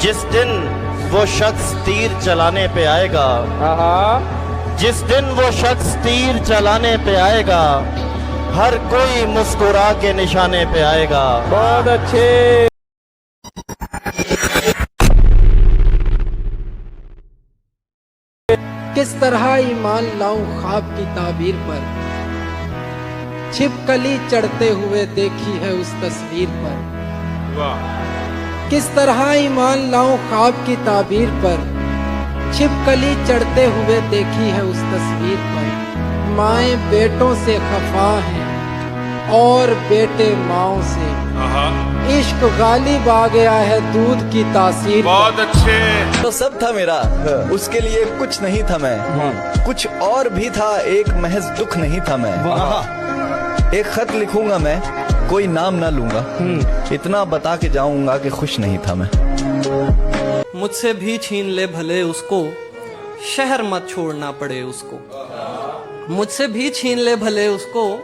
जिस दिन वो शख्स तीर चलाने पे आएगा, जिस दिन वो शख्स तीर चलाने पे आएगा, हर कोई मुस्कुरा के निशाने पे आएगा। बहुत अच्छे। किस तरह ईमान लाऊं ख्वाब की ताबीर पर, छिपकली चढ़ते हुए देखी है उस तस्वीर पर। किस तरह ईमान लाऊं ख्वाब की ताबीर पर, छिपकली चढ़ते हुए देखी है उस तस्वीर पर। माएँ बेटों से खफा हैं और बेटे माओं से, इश्क गालिब आ गया है दूध की तासीर। बहुत अच्छे। तो सब था मेरा, उसके लिए कुछ नहीं था मैं, कुछ और भी था, एक महज दुख नहीं था मैं। एक खत लिखूंगा मैं, कोई नाम ना लूंगा, इतना बता के जाऊंगा कि खुश नहीं था मैं। मुझसे भी छीन ले भले उसको, शहर मत छोड़ना पड़े उसको। मुझसे भी छीन ले भले उसको,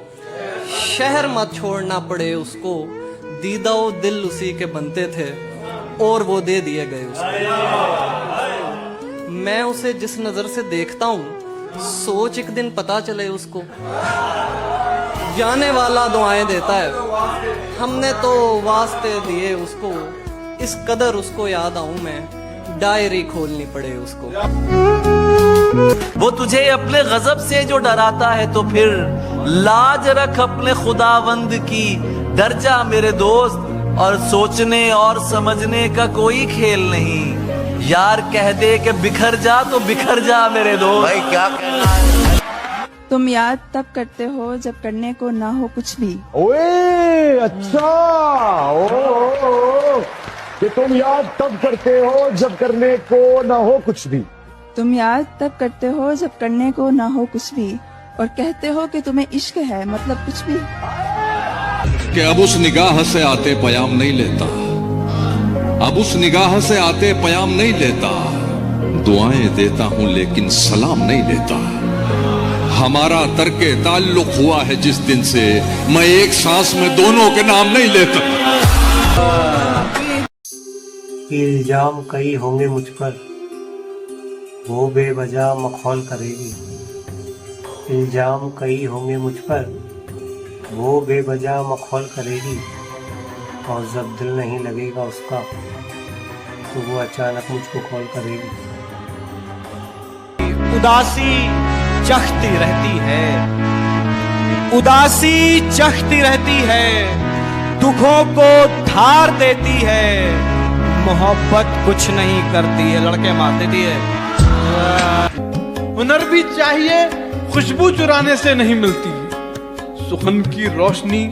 शहर मत छोड़ना पड़े उसको। दीदा दिल उसी के बनते थे और वो दे दिए गए उसको। मैं उसे जिस नजर से देखता हूँ, सोच एक दिन पता चले उसको। जाने वाला दुआएं देता है, हमने तो वास्ते दिए उसको। इस कदर उसको याद आऊं मैं, डायरी खोलनी पड़े उसको। वो तुझे अपने गजब से जो डराता है तो फिर लाज रख अपने खुदावंद की। डर जा मेरे दोस्त, और सोचने और समझने का कोई खेल नहीं। यार कह दे कि बिखर जा तो बिखर जा मेरे दोस्त। भाई क्या कहना है? तुम याद तब करते हो जब करने को ना हो कुछ भी। ओए अच्छा। कि तुम याद तब करते हो जब करने को ना हो कुछ भी। तुम याद तब करते हो जब करने को ना हो कुछ भी, और कहते हो कि तुम्हें इश्क है, मतलब कुछ भी। कि अब उस निगाह से आते पयाम नहीं लेता, अब उस निगाह से आते पयाम नहीं लेता। दुआएं देता हूं लेकिन सलाम नहीं लेता। हमारा तर्के ताल्लुक हुआ है जिस दिन से, मैं एक सांस में दोनों के नाम नहीं लेता। इल्जाम कई होंगे मुझ पर, वो बेवजह मखौल करेगी। इल्जाम कई होंगे मुझ पर, वो बेवजह मखौल करेगी। और जब दिल नहीं लगेगा उसका, तो वो अचानक मुझको कॉल करेगी। उदासी चखती रहती है, उदासी चखती रहती है, दुखों को धार देती है। मोहब्बत कुछ नहीं करती है, लड़के मार देती है। हुनर भी चाहिए, खुशबू चुराने से नहीं मिलती। सुखन की रोशनी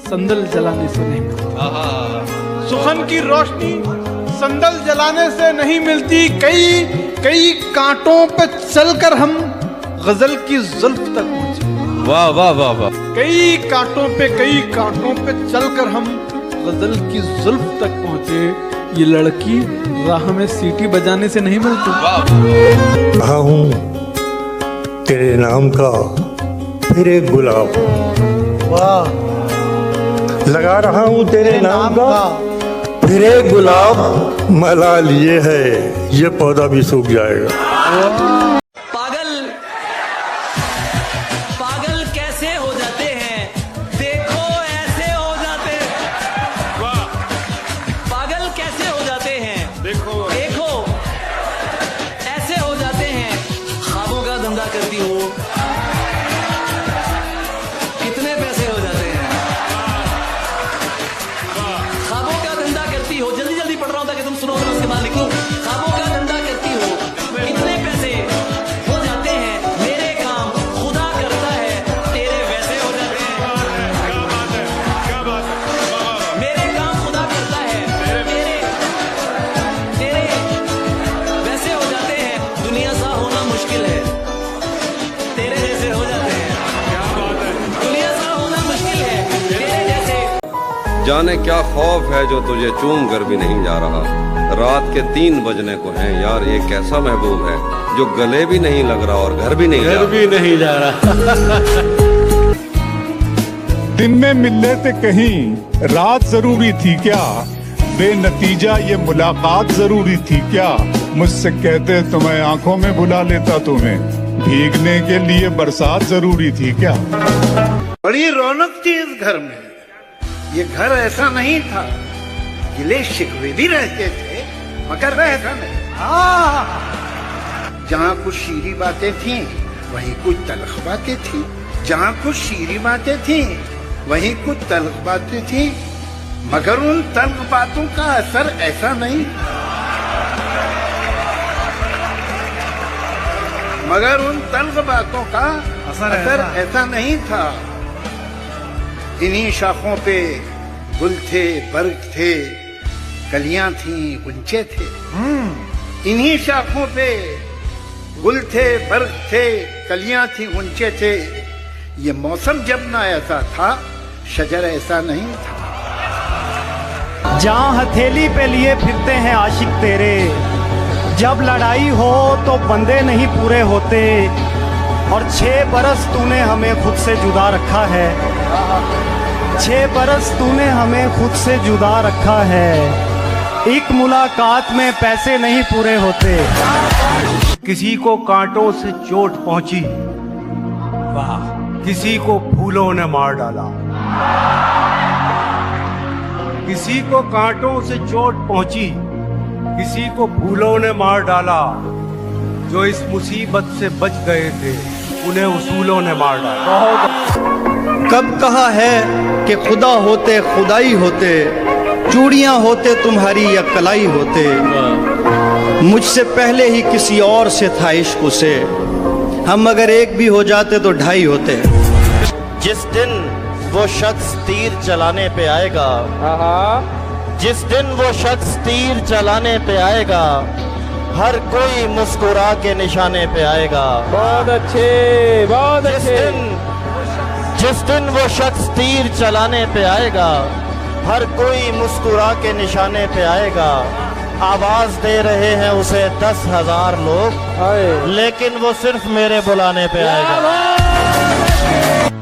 संदल जलाने से नहीं मिलती। सुखन की रोशनी संदल जलाने से नहीं मिलती। कई कांटों पे चलकर हम गजल की जुल्फ तक पहुंचे। वाह वाह वाह वाह। कई कांटों पे चलकर हम गजल की जुल्फ तक पहुंचे। ये लड़की राह में सीटी बजाने से नहीं मिलती। कहा हूँ तेरे नाम का फिर एक गुलाब, वाह। लगा रहा हूँ तेरे नाम का फिर एक गुलाब। मला लिए है ये पौधा भी सूख जाएगा। पागल कैसे हो जाते हैं, देखो ऐसे हो जाते। पागल कैसे हो जाते हैं, देखो ऐसे हो जाते हैं। ख्वाबों का धंधा करती हो, कितने पैसे हो जाते हैं। ख्वाबों का धंधा करती हो, जल्दी जल्दी पढ़ रहा हूं ताकि तुम सुनो, फिर उसके बाद लिख लो। ख्वाबों का धंधा करती हो, कितने पैसे हो जाते हैं। मेरे काम खुदा करता है, तेरे वैसे हो जाते हैं। मेरे काम खुदा करता है, तेरे वैसे हो जाते हैं। दुनिया सा होना मुश्किल है, तेरे जैसे हो जाते हैं। दुनिया सा होना मुश्किल है, तेरे जैसे। जाने क्या खौफ है जो तुझे चूम कर भी नहीं जा रहा। रात के 3 बजने को हैं यार, ये कैसा महबूब है जो गले भी नहीं लग रहा और घर भी नहीं जा रहा। दिन में मिलने थे कहीं, रात जरूरी थी क्या? बेनतीजा ये मुलाकात जरूरी थी क्या? मुझसे कहते तुम्हें आंखों में बुला लेता, तुम्हें भीगने के लिए बरसात जरूरी थी क्या? बड़ी रौनक थी इस घर में। ये घर ऐसा नहीं था, गिले शिकवे भी रहते थे, मगर ऐसा नहीं। जहाँ कुछ शीरी बातें थी वहीं कुछ तलख बातें थी, जहाँ कुछ शीरी बातें थी वहीं कुछ तलख बातें थी, मगर उन तल्ख बातों का असर ऐसा नहीं था, मगर उन तल्ख बातों का असर ऐसा नहीं था। इन्हीं शाखों पे गुल थे, बर्ग थे, कलियां थी, गुंचे थे। इन्हीं शाखों पे गुल थे, बर्ग थे, कलियां थी, गुंचे थे। ये मौसम जब ना ऐसा था, शजर ऐसा नहीं था। जहाँ हथेली पे लिए फिरते हैं आशिक तेरे, जब लड़ाई हो तो बंदे नहीं पूरे होते, और 6 बरस तूने हमें खुद से जुदा रखा है, 6 बरस तूने हमें खुद से जुदा रखा है, एक मुलाकात में पैसे नहीं पूरे होते। किसी को कांटों से चोट पहुंची, वाह, किसी को फूलों ने मार डाला, किसी को कांटों से चोट पहुंची, किसी को फूलों ने मार डाला, जो इस मुसीबत से बच गए थे उन्हें उसूलों ने मार डाला। कब कहा है कि खुदा होते खुदाई होते, चूड़ियां होते तुम्हारी या कलाई होते, मुझसे पहले ही किसी और से था इश्क उसे, हम अगर एक भी हो जाते तो 2.5 होते। जिस दिन वो शख्स तीर चलाने पे आएगा, जिस दिन वो शख्स तीर चलाने पे आएगा, हर कोई मुस्कुरा के निशाने पे आएगा। बहुत अच्छे, बहुत अच्छे। जिस दिन वो शख्स तीर चलाने पे आएगा, हर कोई मुस्कुरा के निशाने पे आएगा। आवाज दे रहे हैं उसे 10,000 लोग, लेकिन वो सिर्फ मेरे बुलाने पे आएगा।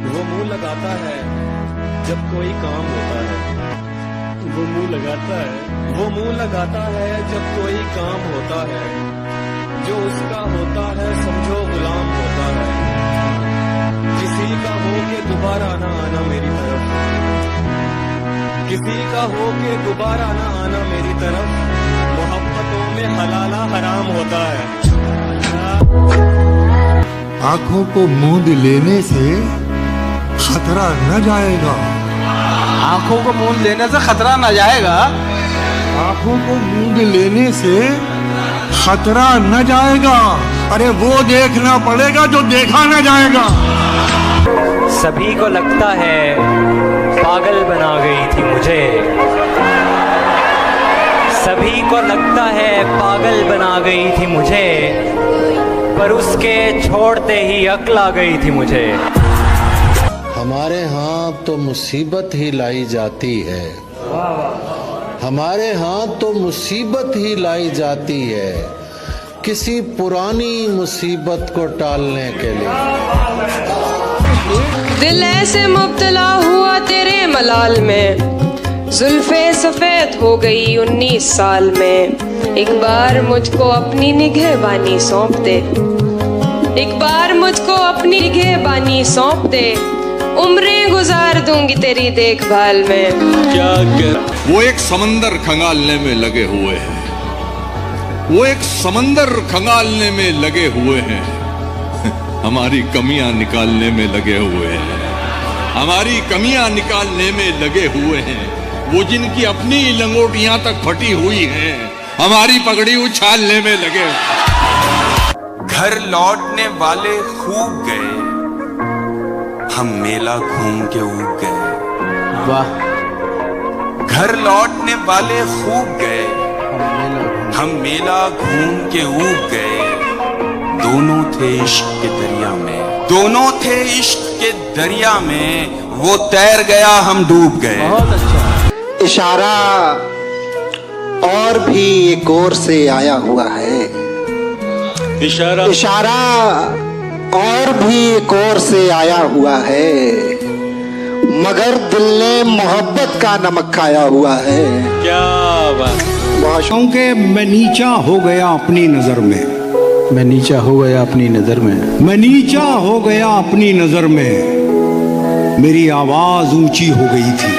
वो मुंह लगाता है जब कोई काम होता है, वो मुंह लगाता है, वो मुंह लगाता है जब कोई काम होता है, जो उसका होता है समझो गुलाम होता है। किसी का हो के दोबारा ना आना मेरी तरफ, किसी का हो के दोबारा ना आना मेरी तरफ, मोहब्बतों में हलाला हराम होता है। आंखों को मूंद लेने से खतरा न जाएगा, आंखों को मूंद लेने से खतरा न जाएगा, आंखों को मूंद लेने से खतरा न जाएगा, अरे वो देखना पड़ेगा जो देखा न जाएगा। सभी को लगता है पागल बना गई थी मुझे, सभी को लगता है पागल बना गई थी मुझे, पर उसके छोड़ते ही अक्ल आ गई थी मुझे। हमारे यहाँ तो मुसीबत ही लाई जाती है, हमारे यहाँ तो मुसीबत ही लाई जाती है, किसी पुरानी मुसीबत को टालने के लिए। दिल ऐसे मुब्तला हुआ तेरे मलाल में, जुल्फे सफेद हो गई 19 साल में। एक बार मुझको अपनी निगहबानी सौंप दे, एक बार मुझको अपनी निगहबानी सौंप दे, उम्रें गुजार दूंगी तेरी देखभाल में। क्या कर वो एक समंदर खंगालने में लगे हुए हैं, वो एक समंदर खंगालने में लगे हुए हैं, हमारी कमियां निकालने में लगे हुए हैं, हमारी कमियां निकालने में लगे हुए हैं। वो जिनकी अपनी लंगोटियां तक फटी हुई हैं, हमारी पगड़ी उछालने में लगे। घर लौटने वाले खूब गए, हम मेला घूम के ऊब गए। वाह। घर लौटने वाले खूब गए, हम मेला घूम के ऊब गए। दोनों थे इश्क के दरिया में, दोनों थे इश्क के दरिया में, वो तैर गया हम डूब गए। बहुत अच्छा। इशारा और भी एक और से आया हुआ है, इशारा इशारा और भी एक और से आया हुआ है, मगर दिल ने मोहब्बत का नमक खाया हुआ है। क्या भाषाओं के मैं नीचा हो गया अपनी नजर में, मैं नीचा हो गया अपनी नजर में, मैं नीचा हो गया अपनी नजर में, मेरी आवाज ऊंची हो गई थी।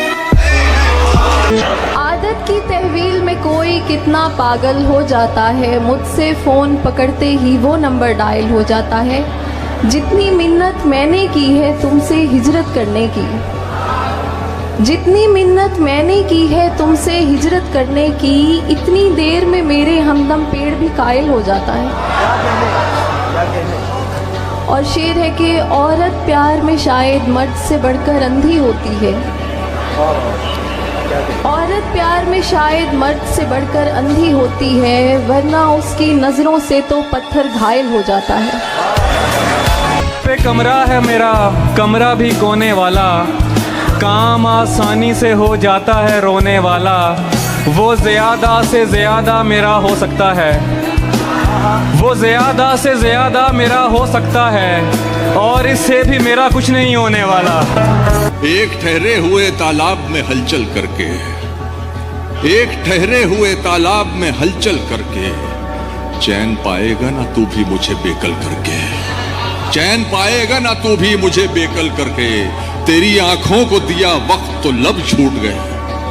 आदत की तहवील में कोई कितना पागल हो जाता है, मुझसे फोन पकड़ते ही वो नंबर डायल हो जाता है। जितनी मिन्नत मैंने की है तुमसे हिजरत करने की, जितनी मिन्नत मैंने की है तुमसे हिजरत करने की, इतनी देर में मेरे हमदम पेड़ भी कायल हो जाता है। और शेर है कि औरत प्यार में शायद मर्द से बढ़कर अंधी होती है, औरत प्यार में शायद मर्द से बढ़कर अंधी होती है, वरना उसकी नजरों से तो पत्थर घायल हो जाता है। पे कमरा है मेरा, कमरा भी कोने वाला, काम आसानी से हो जाता है रोने वाला। वो ज़्यादा से ज़्यादा मेरा हो सकता है, वो ज़्यादा से ज़्यादा मेरा हो सकता है, और इससे भी मेरा कुछ नहीं होने वाला। एक ठहरे हुए तालाब में हलचल करके, एक ठहरे हुए तालाब में हलचल करके, चैन पाएगा ना तू भी मुझे बेकल करके, चैन पाएगा ना तू भी मुझे बेकल करके। तेरी आंखों को दिया वक्त तो लब छूट गए।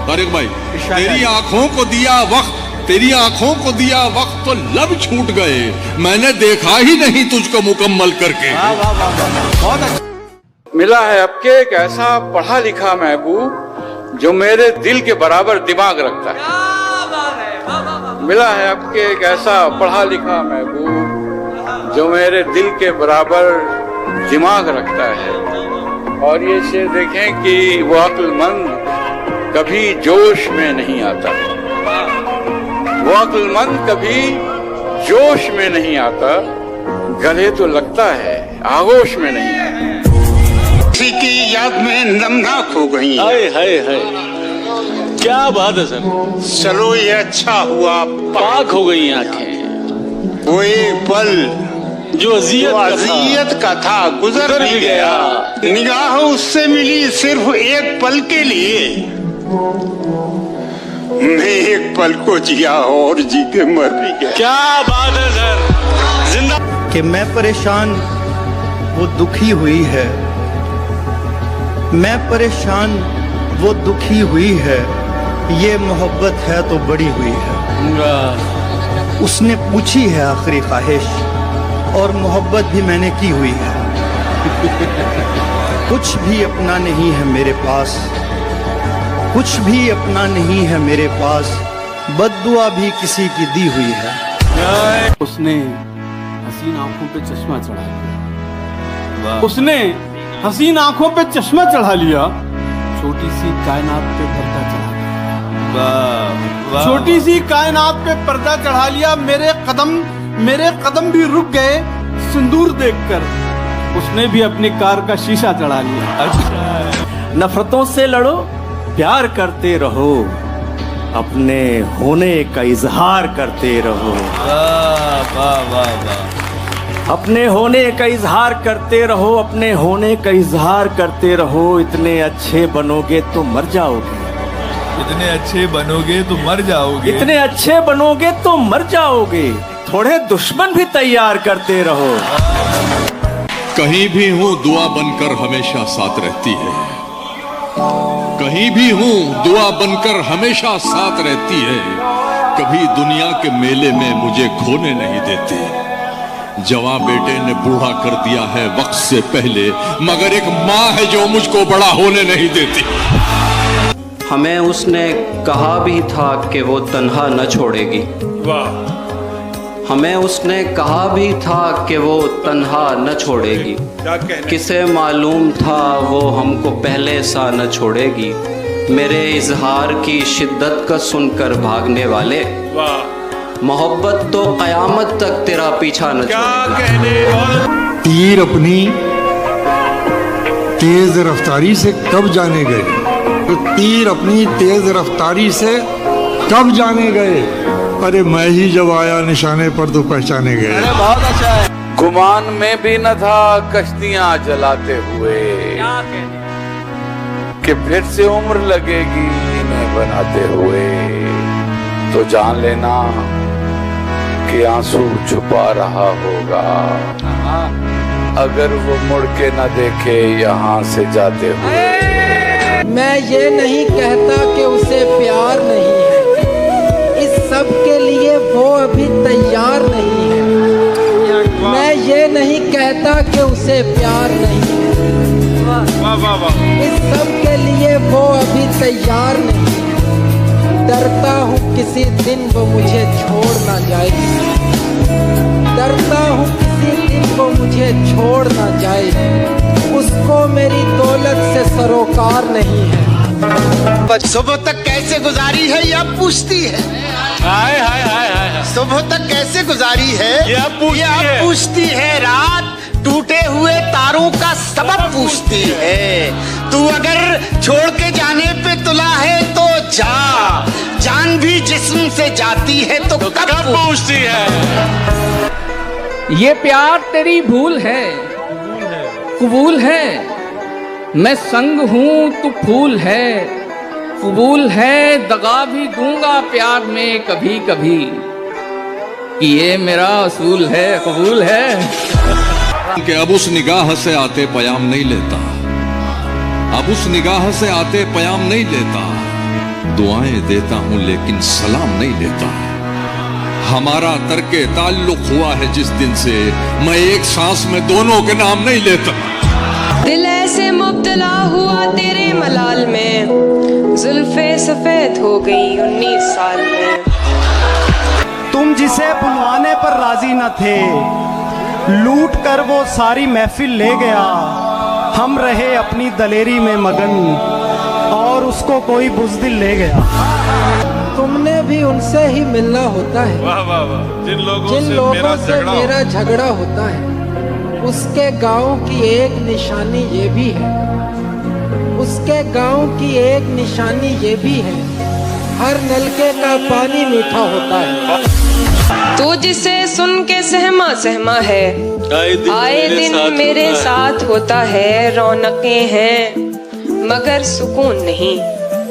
तारिक भाई, तेरी आंखों को दिया वक्त, तेरी आंखों को दिया वक्त तो लब छूट गए, मैंने देखा ही नहीं तुझको मुकम्मल करके। बहुत अच्छा। मिला है आपके एक ऐसा पढ़ा लिखा महबूब जो मेरे दिल के बराबर दिमाग रखता है। मिला है आपके एक ऐसा पढ़ा लिखा महबूब जो मेरे दिल के बराबर दिमाग रखता है। और ये शेर देखें कि वो अक्लमंद कभी जोश में नहीं आता, वो अक्लमंद कभी जोश में नहीं आता, गले तो लगता है आगोश में नहीं आता। किसी की याद में नमनाक हो गई। हाय हाय हाय, क्या बात है सर। चलो ये अच्छा हुआ पाक हो गई आंखें। वो एक पल जो अजियत का था गुजर भी गया। निगाह उससे मिली सिर्फ एक पल के लिए, मैं एक पल को जिया और जी के मर भी गया। क्या बात है सर, जिंदा। कि मैं परेशान वो दुखी हुई है, मैं परेशान वो दुखी हुई है, ये मोहब्बत है तो बड़ी हुई है। उसने पूछी है आखिरी ख्वाहिश, और मोहब्बत भी मैंने की हुई है। कुछ भी अपना नहीं है मेरे पास, कुछ भी अपना नहीं है मेरे पास, बद्दुआ भी किसी की दी हुई है। उसने हसीन आंखों पे चश्मा चढ़ा लिया, उसने हसीन आंखों पे चश्मा चढ़ा लिया, छोटी सी कायनात पे पर्दा चढ़ा लिया, छोटी सी कायनात पे पर्दा चढ़ा लिया। मेरे कदम भी रुक गए सिंदूर देखकर, उसने भी अपनी कार का शीशा चढ़ा लिया। अच्छा। नफरतों से लड़ो, प्यार करते रहो, अपने होने का इजहार करते रहो। वाह वाह वाह वाह। अपने होने का इजहार करते रहो, अपने होने का इजहार करते रहो। इतने अच्छे बनोगे तो मर जाओगे, इतने अच्छे बनोगे तो मर जाओगे, इतने अच्छे बनोगे तो मर जाओगे। थोड़े दुश्मन भी तैयार करते रहो। कहीं भी हूँ दुआ बनकर हमेशा साथ रहती है, कहीं भी हूँ दुआ बनकर हमेशा साथ रहती है। कभी दुनिया के मेले में मुझे खोने नहीं देती। जवां बेटे ने बूढ़ा कर दिया है वक्त से पहले, मगर एक माँ है जो मुझको बड़ा होने नहीं देती। हमें उसने कहा भी था कि वो तन्हा न छोड़ेगी। वाह। हमें उसने कहा भी था कि वो तन्हा न छोड़ेगी। किसे मालूम था वो हमको पहले सा न छोड़ेगी। मेरे इजहार की शिद्दत का सुनकर भागने वाले, मोहब्बत तो कयामत तक तेरा पीछा न छोड़ेगी। तीर अपनी तेज रफ्तारी से कब जाने गए, तो तीर अपनी तेज रफ्तारी से कब जाने गए। अरे मैं ही जब आया निशाने पर तो पहचाने गए। अरे बहुत अच्छा है। गुमान में भी न था कश्तियां जलाते हुए, कि फिर से उम्र लगेगी इन्हें बनाते हुए। तो जान लेना कि आंसू छुपा रहा होगा अगर वो मुड़ के न देखे यहाँ से जाते हुए। मैं ये नहीं कहता कि उसे प्यार नहीं है, इस सब के लिए वो अभी तैयार नहीं है। मैं ये नहीं कहता कि उसे प्यार नहीं है, इस सब के लिए वो अभी तैयार नहीं है। डरता हूँ किसी दिन वो मुझे छोड़ ना जाए, डरता हूँ किसी दिन वो मुझे छोड़ ना जाए, उसको मेरी दौलत से सरोकार नहीं है। सुबह तक कैसे गुजारी है यह पूछती है, हाय हाय हाय हाय। सुबह तक कैसे गुजारी है यह पूछती है। रात टूटे हुए तारों का सबब पूछती है। तू अगर छोड़ के जाने पे तुला है तो जा, जान भी जिस्म से जाती है तो कब पूछती है। ये प्यार तेरी भूल है, कबूल है, मैं संग हूँ तू फूल है, कबूल है दगा भी दूंगा प्यार में कभी कभी, कि ये मेरा असूल है, कबूल है। कि अब उस निगाह से आते पयाम नहीं लेता, अब उस निगाह से आते पयाम नहीं लेता, दुआएं देता हूँ लेकिन सलाम नहीं लेता। हमारा तर्के ताल्लुक हुआ है जिस दिन से, मैं एक सांस में दोनों के नाम नहीं लेता। दिल ऐसे मुब्तला हुआ तेरे मलाल में, जुल्फे सफेद हो गई 19 साल में। तुम जिसे बुलवाने पर राजी न थे, लूट कर वो सारी महफिल ले गया। हम रहे अपनी दलेरी में मगन और उसको कोई बुज़दिल ले गया। तुमने भी उनसे ही मिलना होता है, वाह वाह वाह। जिन लोगों से मेरा झगड़ा होता है, उसके गांव की एक निशानी ये भी है, उसके गांव की एक निशानी ये भी है, हर नलके का पानी मीठा होता है। तू जिसे सुन के सहमा सहमा है, आए दिन मेरे साथ होता है। रौनकें हैं मगर सुकून नहीं,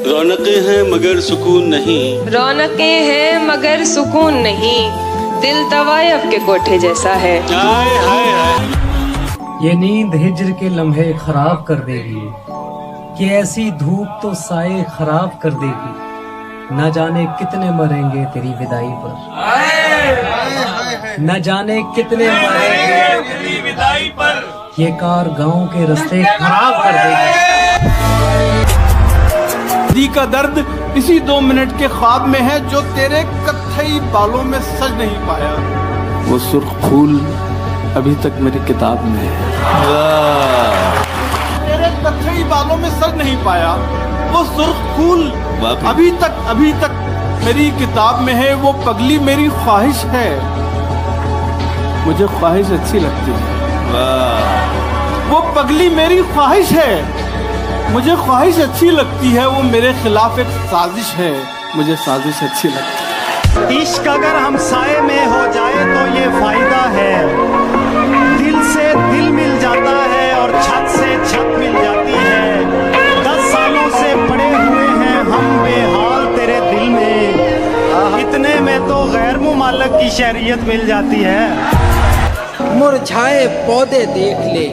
रौनकें हैं मगर सुकून नहीं, रौनकें हैं मगर सुकून नहीं, दिल तवायब के कोठे जैसा है। हाय हाय हाय। ये नींद हिज्र के लम्हे खराब कर देगी, कि ऐसी धूप तो साए खराब कर देगी। न जाने कितने मरेंगे तेरी विदाई पर, न जाने कितने मरेंगे तेरी विदाई पर, ये कार गांव के रास्ते खराब कर देगी। दी का दर्द इसी 2 मिनट के ख्वाब में है जो तेरे कत्थई बालों में सज नहीं पाया। वो सुर्ख फूल अभी तक मेरी किताब में है, तेरे कत्थई बालों में सज नहीं पाया। वो सुर्ख फूल अभी तक मेरी किताब में है। वो पगली मेरी ख्वाहिश है, मुझे ख्वाहिश अच्छी लगती है। वो पगली मेरी ख्वाहिश है, मुझे ख्वाहिश अच्छी लगती है। वो मेरे खिलाफ एक साजिश है, मुझे साजिश अच्छी लगती है। इश्क अगर हम साए में हो जाए तो ये फायदा है, दिल से दिल मिल जाता है और छत से छत मिल जाती है। 10 सालों से पड़े हुए हैं हम बेहाल तेरे दिल में, इतने में तो गैर मुमालक की शहरियत मिल जाती है। मुरझाए पौधे देख ले,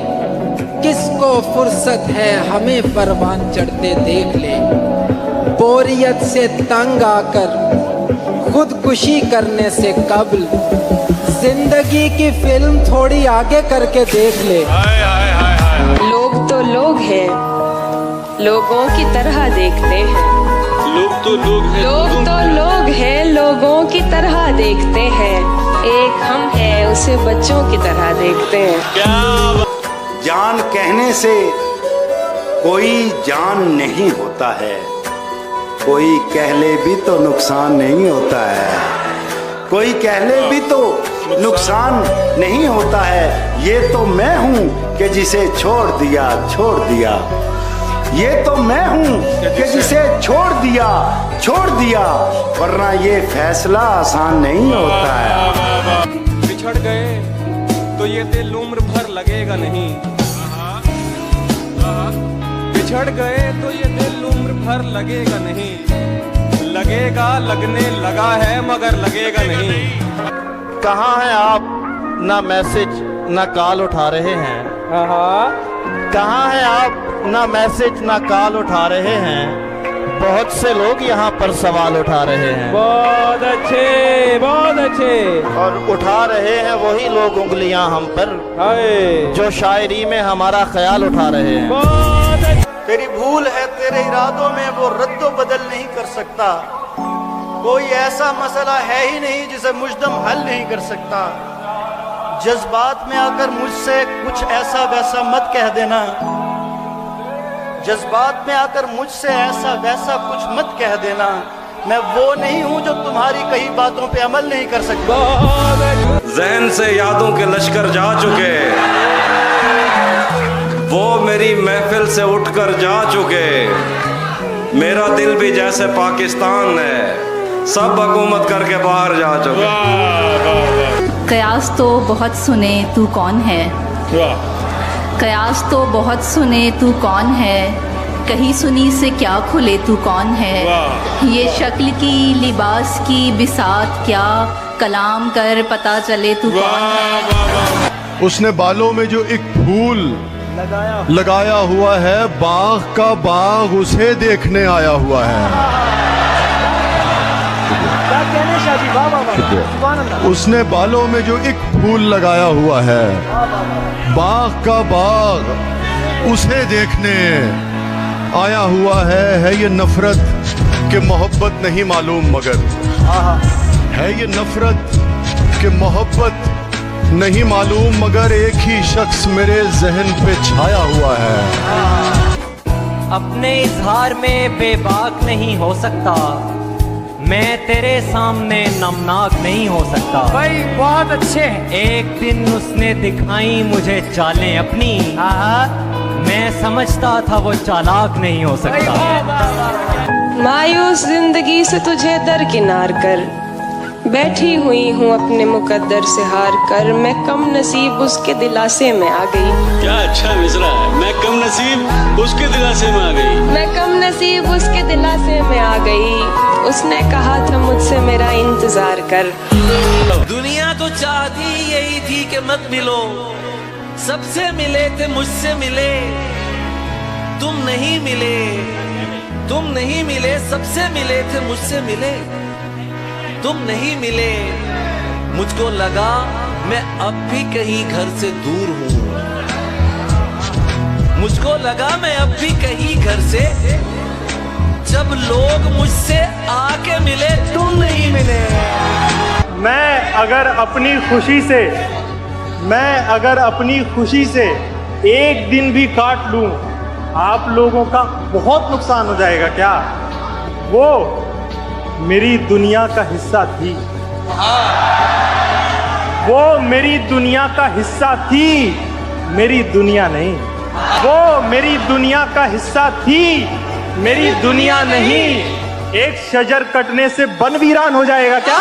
किसको फुर्सत है हमें परवान चढ़ते देख ले। बोरियत से तंग आकर खुदकुशी करने से कबल, जिंदगी की फिल्म थोड़ी आगे करके देख ले। लोग तो लोग हैं, लोगों की तरह देखते हैं। लोग तो लोग हैं, लोग तो लोग हैं, लोगों की तरह देखते हैं। एक हम हैं, उसे बच्चों की तरह देखते हैं। जान कहने से कोई जान नहीं होता है, कोई कह ले भी तो नुकसान नहीं होता है, कोई कह ले भी तो नुकसान नहीं होता है। ये तो मैं हूँ कि जिसे छोड़ दिया, छोड़ दिया। ये तो मैं हूँ कि जिसे छोड़ दिया, छोड़ दिया, वरना ये फैसला आसान नहीं होता है। बिछड़ गए तो ये दिल उम्र भर लगेगा नहीं, बिछड़ गए तो ये दिल उम्र भर लगेगा नहीं। लगेगा, लगने लगा है मगर लगेगा नहीं। कहाँ हैं आप, ना मैसेज ना कॉल उठा रहे हैं। कहाँ हैं आप, ना मैसेज ना कॉल उठा रहे हैं। बहुत से लोग यहाँ पर सवाल उठा रहे हैं। बहुत अच्छे, बहुत अच्छे। और उठा रहे हैं वही लोग उंगलियां हम पर, जो शायरी में हमारा ख्याल उठा रहे हैं। बहुत अच्छे। तेरी भूल है तेरे इरादों में, वो रद्दो बदल नहीं कर सकता। कोई ऐसा मसला है ही नहीं जिसे मुजदम हल नहीं कर सकता। जज्बात में आकर मुझसे कुछ ऐसा वैसा मत कह देना। जज्बात में आकर मुझसे ऐसा वैसा कुछ मत कह देना। मैं वो नहीं हूं जो तुम्हारी कही बातों पे अमल नहीं कर सकता। जहन से यादों के लश्कर जा चुके, वो मेरी महफिल से उठकर जा चुके। मेरा दिल भी जैसे पाकिस्तान है, सब हुकूमत करके बाहर जा चुके। कयास तो बहुत सुने तू कौन है, कयास तो बहुत सुने तू कौन है, कहीं सुनी से क्या खुले तू कौन है। ये शक्ल की लिबास की बिसात क्या, कलाम कर पता चले तू कौन है। उसने बालों में जो एक फूल लगाया हुआ है, बाग का बाग उसे देखने आया हुआ है। उसने बालों में जो एक फूल लगाया हुआ है, बाग का बाग उसे देखने आया हुआ है ये नफरत कि मोहब्बत नहीं मालूम मगर, है ये नफरत कि मोहब्बत नहीं मालूम मगर, एक ही शख्स मेरे जहन पे छाया हुआ है। अपने इजहार में बेबाक नहीं हो सकता, मैं तेरे सामने नमनाक नहीं हो सकता। भाई बहुत अच्छे हैं। एक दिन उसने दिखाई मुझे चालें अपनी, मैं समझता था वो चालाक नहीं हो सकता। मायूस जिंदगी से तुझे दरकिनार कर, बैठी हुई हूँ अपने मुकद्दर से हार कर। मैं कम नसीब उसके दिलासे में आ गई। क्या अच्छा मिसरा है, मैं कम नसीब उसके दिलासे में आ गई। मैं कम नसीब उसके दिलासे में आ गई। उसने कहा था मुझसे मेरा इंतजार कर। दुनिया तो चाहती यही थी कि मत मिलो, सबसे मिले थे मुझसे मिले, तुम नहीं मिले, तुम नहीं मिले, सबसे मिले थे मुझसे मिले, तुम नहीं मिले। मुझको लगा मैं अब भी कहीं घर से दूर हूँ, मुझको लगा मैं अब भी कहीं घर से, जब लोग मुझसे आके मिले तुम नहीं मिले। मैं अगर अपनी खुशी से एक दिन भी काट लूं, आप लोगों का बहुत नुकसान हो जाएगा। क्या वो मेरी दुनिया का हिस्सा थी, वो मेरी दुनिया का हिस्सा थी, मेरी दुनिया नहीं। वो मेरी दुनिया का हिस्सा थी, मेरी दुनिया नहीं। एक शजर कटने से बन वीरान हो जाएगा क्या?